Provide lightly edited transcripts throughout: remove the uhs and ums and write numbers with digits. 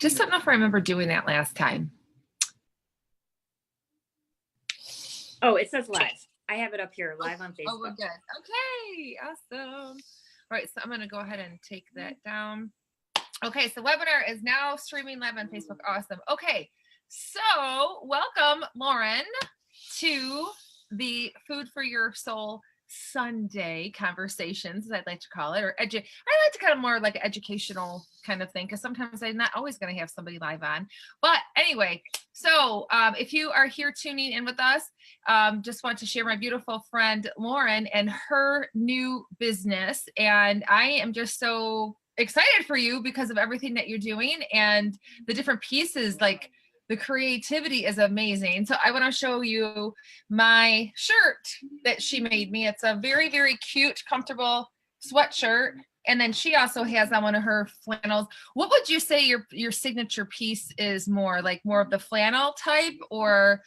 Just don't know if I remember doing that last time. Oh, it says live. I have it up here, live on Facebook. Oh, we're good. Okay, awesome. All right, so I'm going to go ahead and take that down. Okay, so webinar is now streaming live on Facebook. Awesome. Okay, so welcome, Lauren, to the Food for Your Soul Sunday conversations, as I'd like to call it, or I like to kind of more like an educational kind of thing, because sometimes I'm not always going to have somebody live on. But anyway, so if you are here tuning in with us, just want to share my beautiful friend Lauren and her new business. And I am just so excited for you because of everything that you're doing and the different pieces. Like, the creativity is amazing. So I want to show you my shirt that she made me. It's a very, very cute, comfortable sweatshirt. And then she also has on one of her flannels. What would you say your signature piece is more? Like more of the flannel type, or,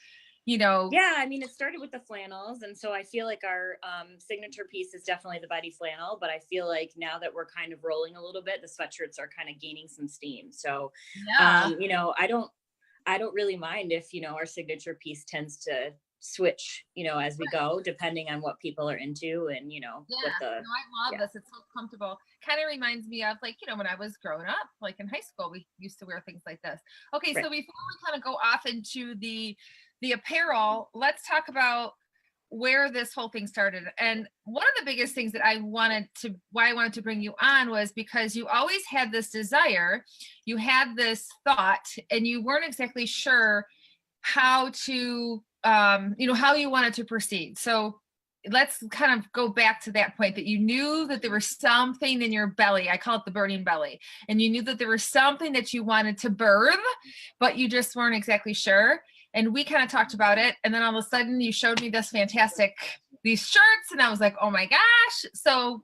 you know? Yeah, I mean, it started with the flannels. And so I feel like our signature piece is definitely the Betty flannel. But I feel like now that we're kind of rolling a little bit, the sweatshirts are kind of gaining some steam. So, Yeah. you know, I don't really mind if, you know, our signature piece tends to switch, you know, as we go, depending on what people are into and, you know, what the. No, I love this. It's so comfortable. Kind of reminds me of, like, you know, when I was growing up, like in high school, we used to wear things like this. Okay, so before we kind of go off into the apparel, let's talk about where this whole thing started. And one of the biggest things that why I wanted to bring you on was because you always had this desire, you had this thought, and you weren't exactly sure how to, you know, how you wanted to proceed. So let's kind of go back to that point, that you knew that there was something in your belly. I call it the burning belly. And you knew that there was something that you wanted to birth, but you just weren't exactly sure. And we kind of talked about it. And then all of a sudden you showed me these shirts, and I was like, oh my gosh. So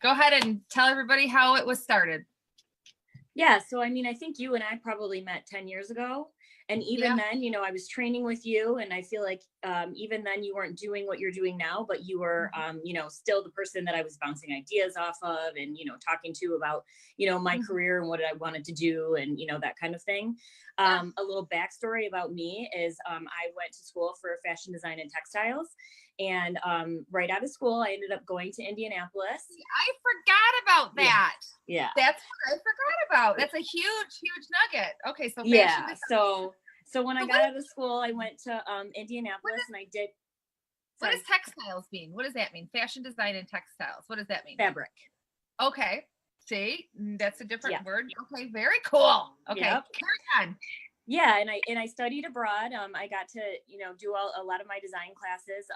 go ahead and tell everybody how it was started. Yeah. So, I mean, I think you and I probably met 10 years ago. And even then, you know, I was training with you, and I feel like even then you weren't doing what you're doing now, but you were, you know, still the person that I was bouncing ideas off of and, you know, talking to about, you know, my career and what I wanted to do and, you know, that kind of thing. A little backstory about me is I went to school for fashion design and textiles. And right out of school, I ended up going to Indianapolis. I forgot about that. Yeah. That's what I forgot about. That's a huge, huge nugget. Okay. So yeah. So when I got out of school, I went to Indianapolis and I did. What does textiles mean? What does that mean? Fashion design and textiles. What does that mean? Fabric. Okay. See, that's a different word. Okay. Very cool. Okay. Carry on. Yeah, and I studied abroad. I got to, you know, do a lot of my design classes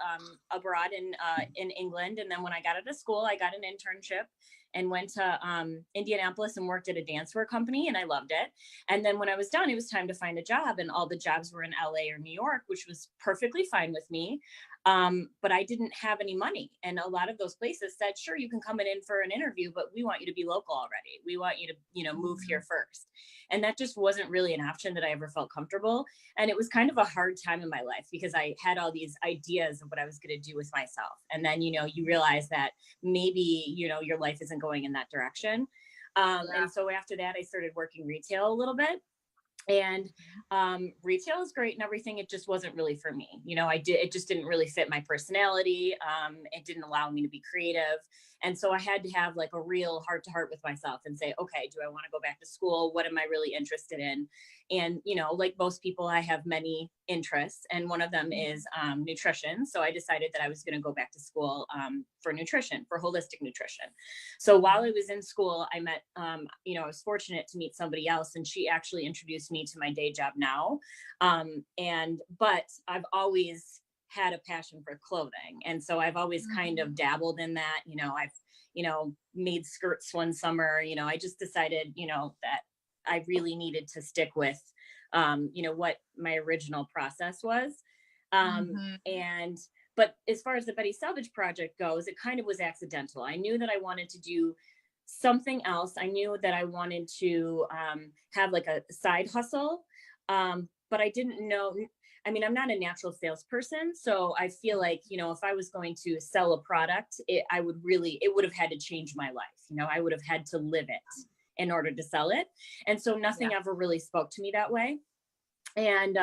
abroad in England. And then when I got out of school, I got an internship and went to Indianapolis and worked at a dancewear company, and I loved it. And then when I was done, it was time to find a job, and all the jobs were in LA or New York, which was perfectly fine with me. But I didn't have any money. And a lot of those places said, sure, you can come in for an interview, but we want you to be local already. We want you to, you know, move here first. And that just wasn't really an option that I ever felt comfortable. And it was kind of a hard time in my life because I had all these ideas of what I was going to do with myself. And then, you know, you realize that maybe, you know, your life isn't going in that direction. And so after that, I started working retail a little bit. And retail is great and everything. It just wasn't really for me. You know, it just didn't really fit my personality. It didn't allow me to be creative. And so I had to have like a real heart to heart with myself and say, okay, do I want to go back to school? What am I really interested in? And, you know, like most people, I have many interests, and one of them is nutrition. So I decided that I was going to go back to school for nutrition, for holistic nutrition. So while I was in school, I met, you know, I was fortunate to meet somebody else, and she actually introduced me to my day job now. But I've always had a passion for clothing. And so I've always kind of dabbled in that. You know, I've, you know, made skirts one summer. You know, I just decided, you know, that I really needed to stick with, you know, what my original process was. But as far as the Betty Salvage project goes, it kind of was accidental. I knew that I wanted to do something else. I knew that I wanted to have like a side hustle, but I didn't know. I mean, I'm not a natural salesperson, so I feel like, you know, if I was going to sell a product, it would have had to change my life. You know, I would have had to live it in order to sell it. And so nothing ever really spoke to me that way. And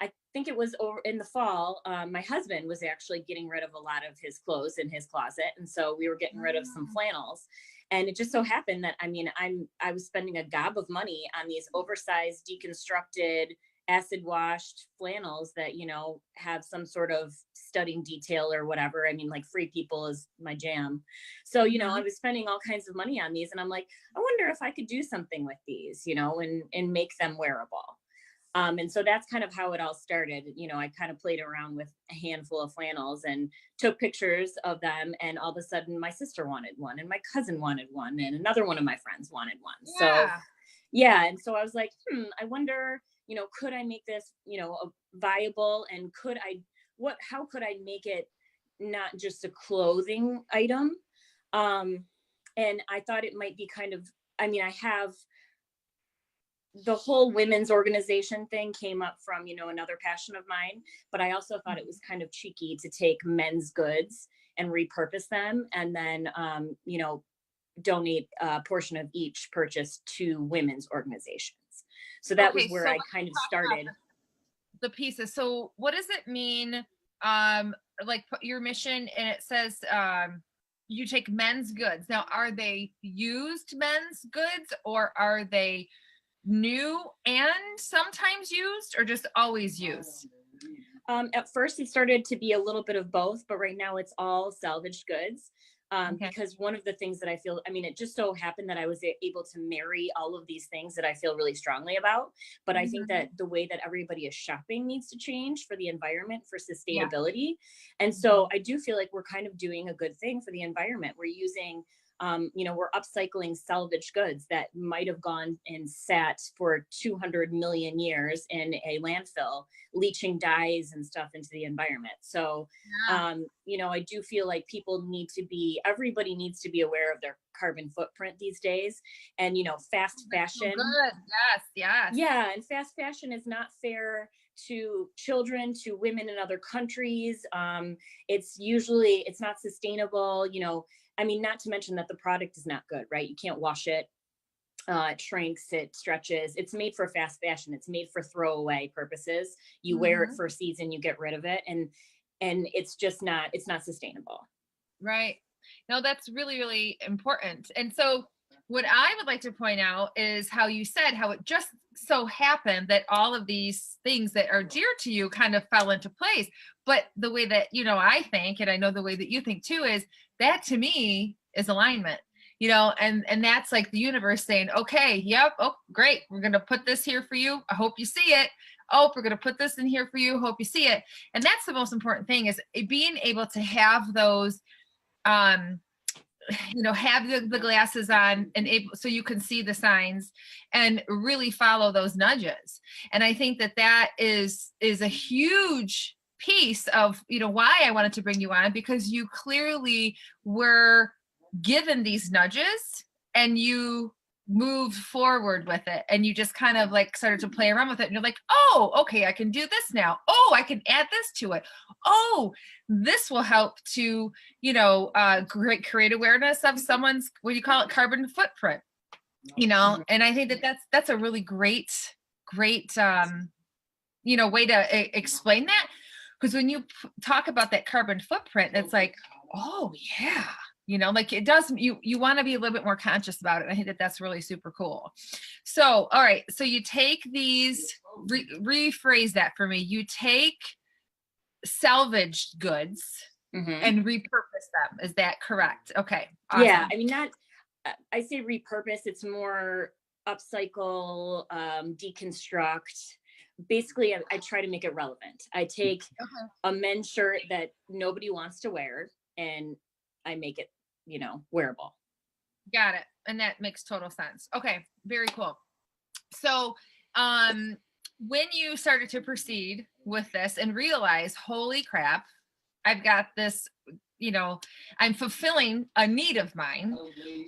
I think it was over in the fall, my husband was actually getting rid of a lot of his clothes in his closet. And so we were getting rid of some flannels. And it just so happened that, I mean, I was spending a gob of money on these oversized, deconstructed, acid washed flannels that, you know, have some sort of studding detail or whatever. I mean, like Free People is my jam. So, you know, I was spending all kinds of money on these, and I'm like, I wonder if I could do something with these, you know, and make them wearable. And so that's kind of how it all started. You know, I kind of played around with a handful of flannels and took pictures of them. And all of a sudden my sister wanted one, and my cousin wanted one, and another one of my friends wanted one. Yeah. So yeah. And so I was like, I wonder, you know, could I make this, you know, viable, and how could I make it not just a clothing item? And I thought it might be kind of, I mean, I have the whole women's organization thing came up from, you know, another passion of mine, but I also thought it was kind of cheeky to take men's goods and repurpose them, and then, you know, donate a portion of each purchase to women's organizations. So that was where I kind of started the pieces. So what does it mean? Like your mission, and it says, you take men's goods. Now, are they used men's goods, or are they new and sometimes used, or just always used? At first it started to be a little bit of both, but right now it's all salvaged goods. Because one of the things that I feel, I mean, it just so happened that I was able to marry all of these things that I feel really strongly about. But I think that the way that everybody is shopping needs to change for the environment, for sustainability. And so I do feel like we're kind of doing a good thing for the environment. We're using, you know, we're upcycling salvage goods that might have gone and sat for 200 million years in a landfill, leaching dyes and stuff into the environment. So, you know, I do feel like everybody needs to be aware of their carbon footprint these days. And, you know, fast fashion. Good. Yes. Yeah. And fast fashion is not fair to children, to women in other countries. It's not sustainable, you know. I mean, not to mention that the product is not good, right? You can't wash it. It shrinks, it stretches. It's made for fast fashion. It's made for throwaway purposes. You wear it for a season, you get rid of it. And it's just it's not sustainable. Right. No, that's really, really important. And so what I would like to point out is how you said how it just so happened that all of these things that are dear to you kind of fell into place. But the way that, you know, I think, and I know the way that you think too, is that to me is alignment, you know, and that's like the universe saying, okay, yep. Oh, great. We're going to put this here for you. I hope you see it. Oh, we're going to put this in here for you. Hope you see it. And that's the most important thing, is being able to have those, you know, have the glasses on and so you can see the signs and really follow those nudges. And I think that is a huge piece of, you know, why I wanted to bring you on, because you clearly were given these nudges and you moved forward with it, and you just kind of like started to play around with it, and you're like, oh, okay, I can do this now. Oh, I can add this to it. Oh, this will help to, you know, create awareness of someone's, what do you call it, carbon footprint, you know. And I think that that's a really great you know, way to explain that, because when you talk about that carbon footprint, it's like, oh yeah, you know, like it does, you want to be a little bit more conscious about it. I think that that's really super cool. So, all right. So you take these, rephrase that for me. You take salvaged goods and repurpose them. Is that correct? Okay. Awesome. Yeah. I mean, I say repurpose, it's more upcycle, deconstruct. Basically, I try to make it relevant. I take a men's shirt that nobody wants to wear, and I make it, you know, wearable. Got it. And that makes total sense. Okay. Very cool. So, when you started to proceed with this and realize, holy crap, I've got this, you know, I'm fulfilling a need of mine,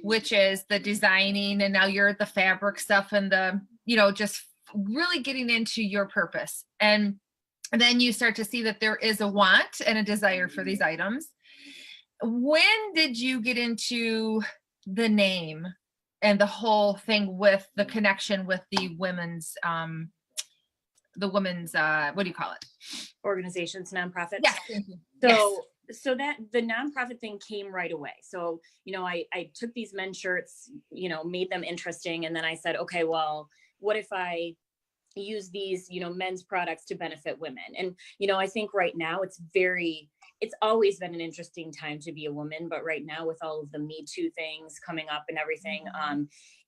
which is the designing. And now you're the fabric stuff and the, you know, just really getting into your purpose. And then you start to see that there is a want and a desire for these items. When did you get into the name the whole thing with the connection with the women's what do you call it? Organizations, nonprofits. Yes. Thank you. So that the nonprofit thing came right away. So, I took these men's shirts, made them interesting. And then I said, okay, well, what if I use these, men's products to benefit women? And, I think right now it's always been an interesting time to be a woman, but right now with all of the Me Too things coming up and everything,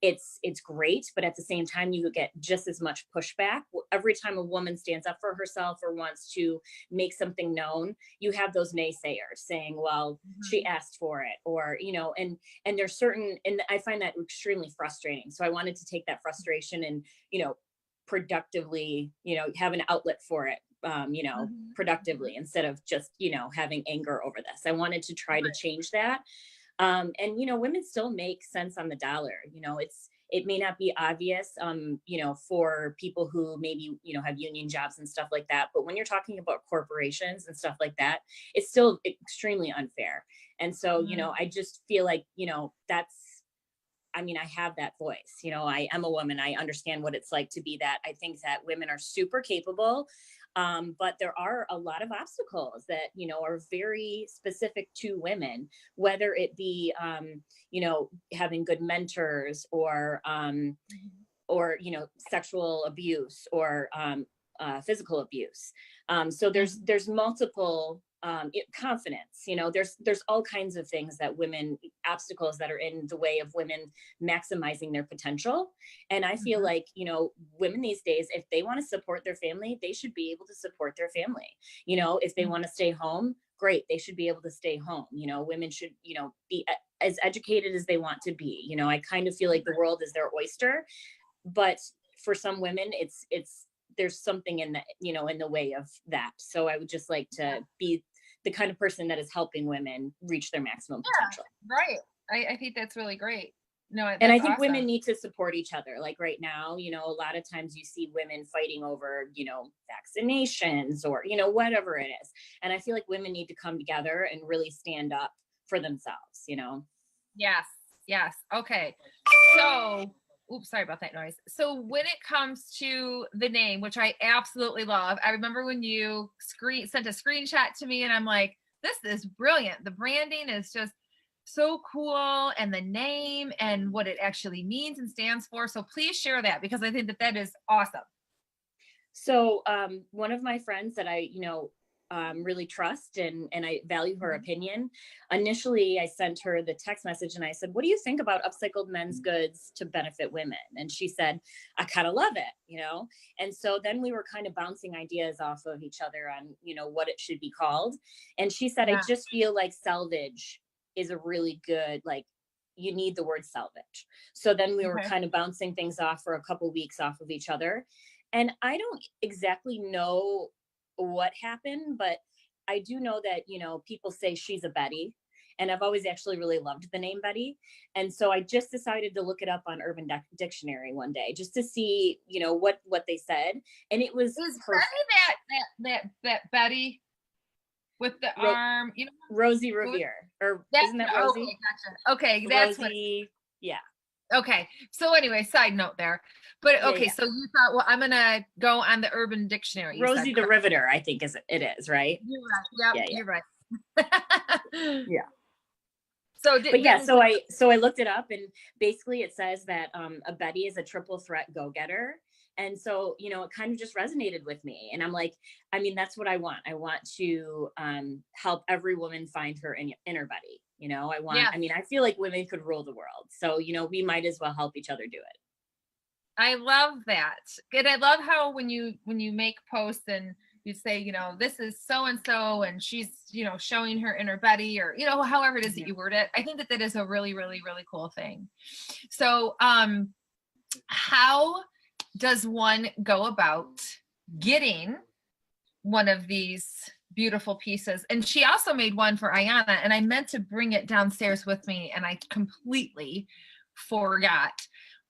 it's great. But at the same time, you get just as much pushback. Every time a woman stands up for herself or wants to make something known, you have those naysayers saying, well, she asked for it, or, and there's certain, and I find that extremely frustrating. So I wanted to take that frustration and, productively, have an outlet for it, productively, instead of just, having anger over this. I wanted to try to change that. And, women still make sense on the dollar. It may not be obvious, for people who maybe, have union jobs and stuff like that. But when you're talking about corporations and stuff like that, it's still extremely unfair. And so, I just feel like, I have that voice, I am a woman. I understand what it's like to be that. I think that women are super capable. But there are a lot of obstacles that, are very specific to women, whether it be, having good mentors or sexual abuse or physical abuse. So there's multiple confidence, there's all kinds of things that obstacles that are in the way of women maximizing their potential. And I feel like, women these days, if they want to support their family, they should be able to support their family. If they want to stay home, great, they should be able to stay home. Women should, be as educated as they want to be. I kind of feel like the world is their oyster, but for some women, there's something in the, in the way of that. So I would just like to be the kind of person that is helping women reach their maximum potential. Right. I think that's really great. No, and I think awesome. Women need to support each other. Like right now, a lot of times you see women fighting over, vaccinations or, whatever it is. And I feel like women need to come together and really stand up for themselves, Yes. Okay. So, oops, sorry about that noise. So when it comes to the name, which I absolutely love, I remember when you sent a screenshot to me and I'm like, this is brilliant. The branding is just so cool, and the name and what it actually means and stands for. So please share that, because I think that is awesome. So one of my friends that I, really trust and I value her opinion. Initially, I sent her the text message and I said, what do you think about upcycled men's goods to benefit women? And she said, I kind of love it, And so then we were kind of bouncing ideas off of each other on, what it should be called. And she said, I just feel like Salvage is a really good, you need the word salvage. So then we were kind of bouncing things off for a couple weeks off of each other. And I don't exactly know what happened, but I do know that, people say she's a Betty, and I've always actually really loved the name Betty. And so I just decided to look it up on Urban Dictionary one day just to see, what they said. And it was Betty that Betty with the arm, Rosie Revere, or isn't that Rosie? Okay, gotcha. Okay, that's Rosie, yeah. Okay. So anyway, side note there. But okay, yeah. So you thought, well, I'm gonna go on the Urban Dictionary. Rosie the Riveter, I think it is, right? You're right. Yep, yeah. You're right. Yeah. So I looked it up, and basically it says that a Betty is a triple threat go-getter. And so, it kind of just resonated with me. And I'm like, that's what I want. I want to help every woman find her inner Betty. I feel like women could rule the world. So, we might as well help each other do it. I love that. And I love how when you make posts and you say, this is so-and-so and she's, showing her inner Betty, or, however it is that you word it. I think that is a really, really, really cool thing. So how does one go about getting one of these beautiful pieces? And she also made one for Ayana, and I meant to bring it downstairs with me and I completely forgot.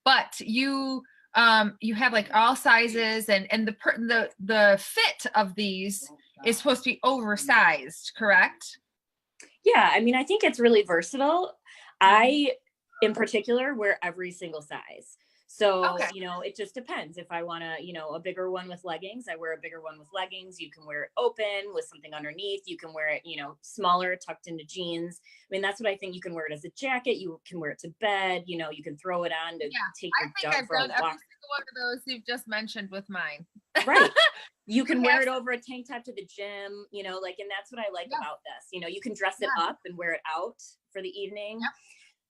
But you have like all sizes, and the fit of these is supposed to be oversized, correct? Yeah, I think it's really versatile. I in particular wear every single size. So, Okay. you know, it just depends. If I want to, you know, a bigger one with leggings, I wear a bigger one with leggings. You can wear it open with something underneath. You can wear it, you know, smaller, tucked into jeans. I mean, that's what I think. You can wear it as a jacket. You can wear it to bed. You know, you can throw it on to Yeah. take I your think dog I've for a done every walk. single one of those you've just mentioned with mine. Right. You can wear it Yes. over a tank top to the gym, you know, like, and that's what I like Yeah. about this. You know, you can dress it Yeah. up and wear it out for the evening. Yep.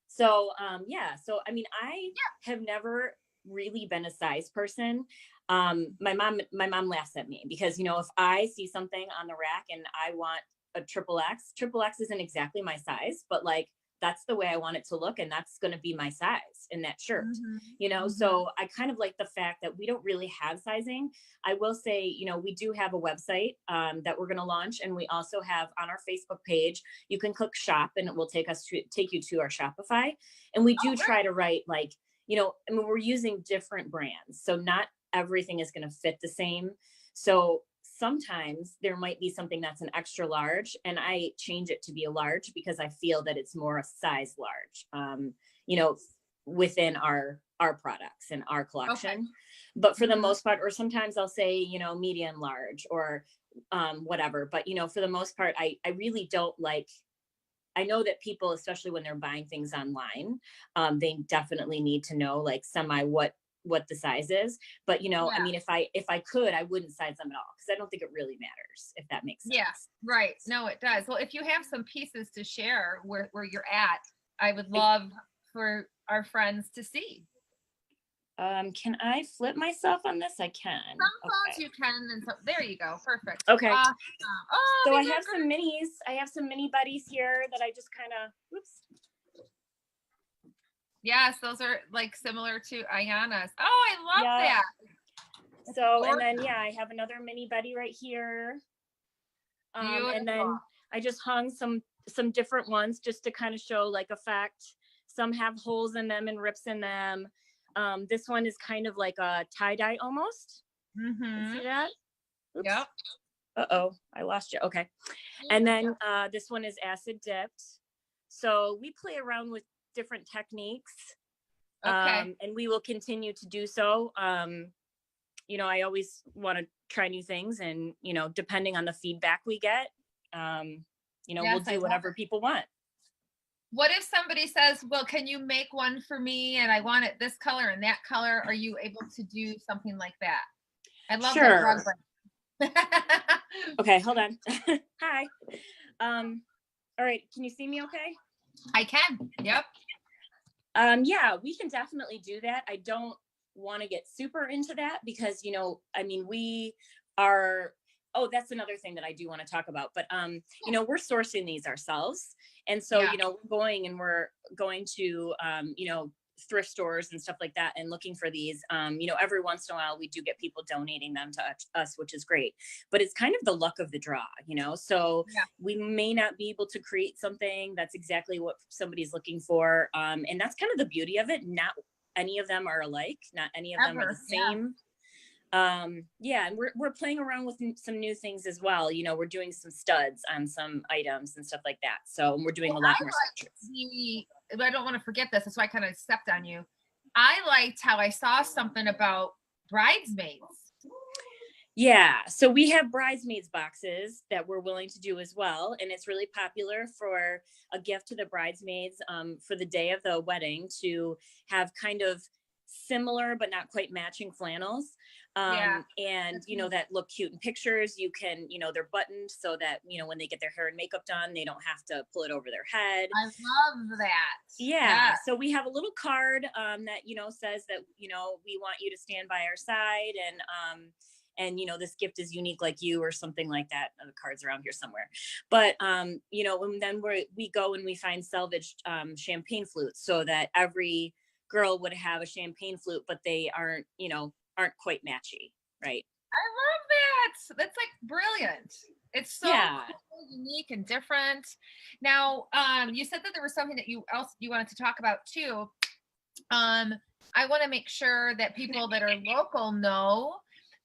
So, yeah. So, I mean, I Yeah. have never really been a size person. My mom laughs at me because, you know, if I see something on the rack and I want a triple X isn't exactly my size, but like, that's the way I want it to look. And that's going to be my size in that shirt, Mm-hmm. you know? Mm-hmm. So I kind of like the fact that we don't really have sizing. I will say, you know, we do have a website that we're going to launch. And we also have on our Facebook page, you can click shop and it will take you to our Shopify. And we do try to write like, you know, I mean, we're using different brands. So not everything is going to fit the same. So sometimes there might be something that's an extra large and I change it to be a large because I feel that it's more a size large, you know, within our products and our collection. Okay. But for the most part, or sometimes I'll say, you know, medium large or whatever. But, you know, for the most part, I really don't like, I know that people, especially when they're buying things online, they definitely need to know like what the size is. But, you know, I mean, if I could, I wouldn't size them at all because I don't think it really matters, if that makes sense. Yeah, right. No, it does. Well, if you have some pieces to share where you're at, I would love for our friends to see. Can I flip myself on this? I can. Some phones you can, and so there you go. Perfect. Okay. Oh, so I have some minis. I have some mini buddies here that I just kind of, whoops. Yes, those are like similar to Ayana's. Oh, I love that. So, and then, yeah, I have another mini buddy right here. And then I just hung some different ones just to kind of show like effect. Some have holes in them and rips in them. This one is kind of like a tie-dye almost. Mm-hmm. See that? Oops. Yep. Uh-oh, I lost you. Okay. And then this one is acid dipped. So we play around with different techniques. Okay. And we will continue to do so. You know, I always want to try new things and, you know, depending on the feedback we get, you know, we'll do whatever people want. What if somebody says, well, can you make one for me and I want it this color and that color? Are you able to do something like that? I love that. Okay, hold on. Hi. All right, can you see me okay? I can. Yep. Yeah, we can definitely do that. I don't want to get super into that because, you know, I mean, we are, that's another thing that I do want to talk about, but, you know, we're sourcing these ourselves. And so, you know, we're going to, you know, thrift stores and stuff like that and looking for these, you know, every once in a while we do get people donating them to us, which is great, but it's kind of the luck of the draw, you know? So we may not be able to create something that's exactly what somebody's looking for. And that's kind of the beauty of it. Not any of them are alike. Not any of them are the same. And we're playing around with some new things as well. You know, we're doing some studs on some items and stuff like that. So we're doing a lot more structures. I don't want to forget this. That's why I kind of stepped on you. I liked how I saw something about bridesmaids. Yeah. So we have bridesmaids boxes that we're willing to do as well. And it's really popular for a gift to the bridesmaids for the day of the wedding to have kind of similar but not quite matching flannels. And you know, that look cute in pictures. You can, you know, they're buttoned so that, you know, when they get their hair and makeup done, they don't have to pull it over their head. I love that. Yeah. So we have a little card that, you know, says that, you know, we want you to stand by our side and, you know, this gift is unique like you or something like that. The card's around here somewhere. But, you know, and then we go and we find salvaged champagne flutes so that every girl would have a champagne flute, but they aren't quite matchy. Right. I love that. That's like brilliant. It's so cool, unique and different. Now, you said that there was something that you wanted to talk about too. I want to make sure that people that are local know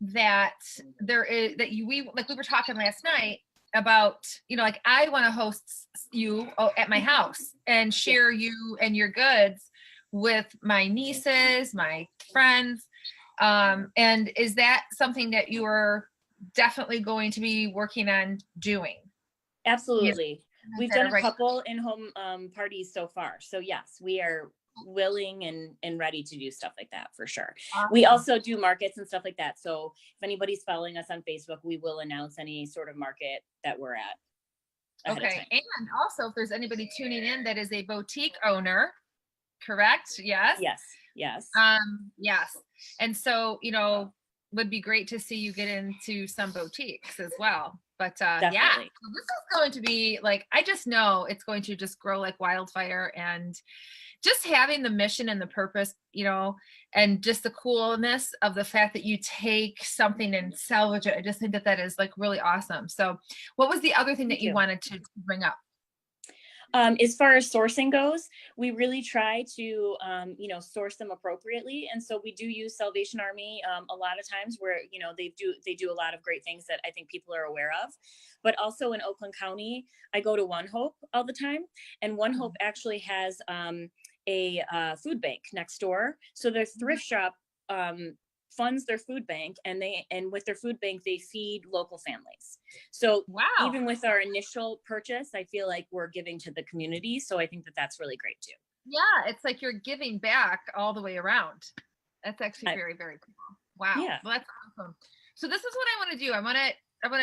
that there is we were talking last night about, you know, like I want to host you at my house and share you and your goods. with my nieces, my friends. And is that something that you are definitely going to be working on doing? Absolutely. We've done a Right. couple in-home parties so far. So yes, we are willing and ready to do stuff like that for sure. We Awesome. also do markets and stuff like that. So if anybody's following us on Facebook, we will announce any sort of market that we're at. Okay. And also, if there's anybody tuning in that is a boutique owner, correct? Yes. Yes. Yes. Yes. And so, you know, would be great to see you get into some boutiques as well. But yeah, so this is going to be like, I just know it's going to just grow like wildfire, and just having the mission and the purpose, you know, and just the coolness of the fact that you take something and salvage it. I just think that that is like really awesome. So what was the other thing that you wanted to bring up? As far as sourcing goes, we really try to, you know, source them appropriately. And so we do use Salvation Army a lot of times where, you know, they do a lot of great things that I think people are aware of. But also in Oakland County, I go to One Hope all the time. And One Hope actually has a food bank next door. So their thrift shop funds their food bank, and with their food bank they feed local families. So wow, even with our initial purchase, I feel like we're giving to the community. So I think that that's really great too. Yeah, it's like you're giving back all the way around. That's actually very, very cool. Wow. Yeah. Well, that's awesome. So this is what I want to do. I want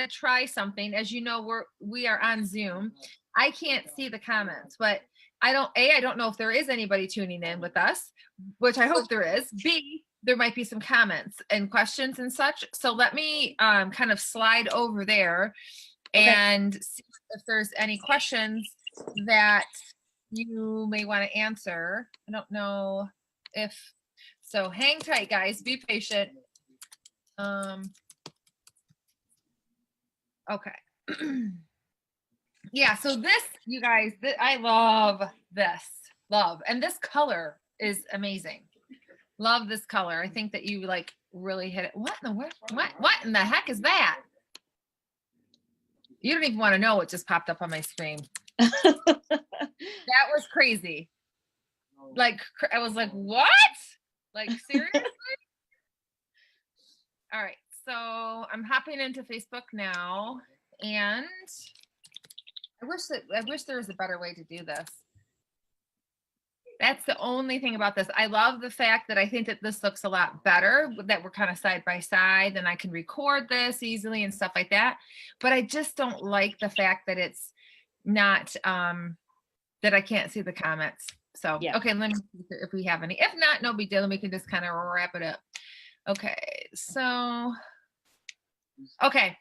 to try something. As you know, we are on Zoom. I can't see the comments, but I don't know if there is anybody tuning in with us, which I hope there is. B, there might be some comments and questions and such. So let me kind of slide over there and see if there's any questions that you may want to answer. I don't know if so. Hang tight, guys. Be patient. Okay. Yeah, so this, you guys, I love this. And this color is amazing. Love this color. I think that you like really hit it. What in the heck is that? You don't even want to know what just popped up on my screen. That was crazy. Like, I was like, what? Like, seriously? All right, so I'm hopping into Facebook now, and I wish there was a better way to do this. That's the only thing about this. I love the fact that I think that this looks a lot better, that we're kind of side by side, and I can record this easily and stuff like that. But I just don't like the fact that it's not, that I can't see the comments. So, yeah. Okay, let me see if we have any. If not, no big deal. Then we can just kind of wrap it up. Okay, so, okay,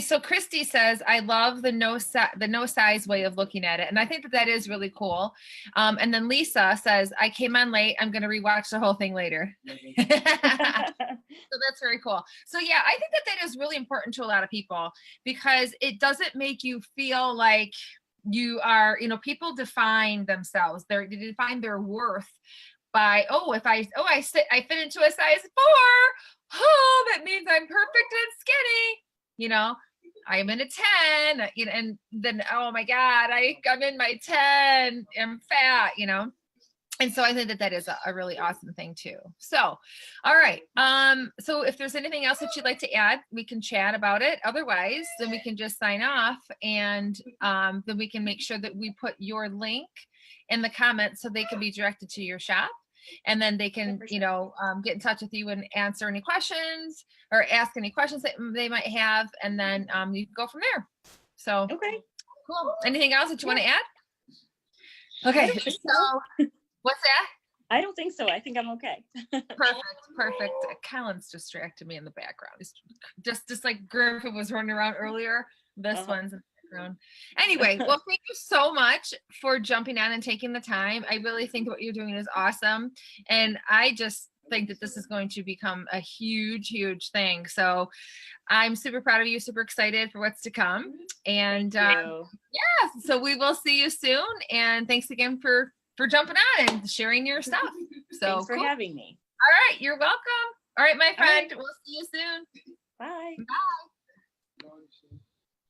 so Christy says, I love the no size way of looking at it. And I think that is really cool. And then Lisa says, I came on late. I'm going to rewatch the whole thing later. So that's very cool. So yeah, I think that is really important to a lot of people, because it doesn't make you feel like you are, you know, people define themselves. They define their worth by, I fit into a size 4. Oh, that means I'm perfect and skinny. You know, I'm in a 10, you know, and then, oh my God, I'm in my 10, I'm fat, you know? And so I think that is a really awesome thing too. So, all right. So if there's anything else that you'd like to add, we can chat about it. Otherwise, then we can just sign off, and then we can make sure that we put your link in the comments so they can be directed to your shop. And then they can, you know, get in touch with you and answer any questions or ask any questions that they might have. And then you can go from there. So, okay, cool. Anything else that you want to add? Okay. So, what's that? I don't think so. I think I'm okay. Perfect. Colin's distracted me in the background. Just like Griffin was running around earlier. This one's in the background. Anyway, well, thank you so much for jumping on and taking the time. I really think what you're doing is awesome. And I just think that this is going to become a huge, huge thing. So I'm super proud of you, super excited for what's to come. And so we will see you soon. And thanks again for jumping on and sharing your stuff. So thanks for having me. All right, you're welcome. All right, my friend. We'll see you soon. Bye. Bye.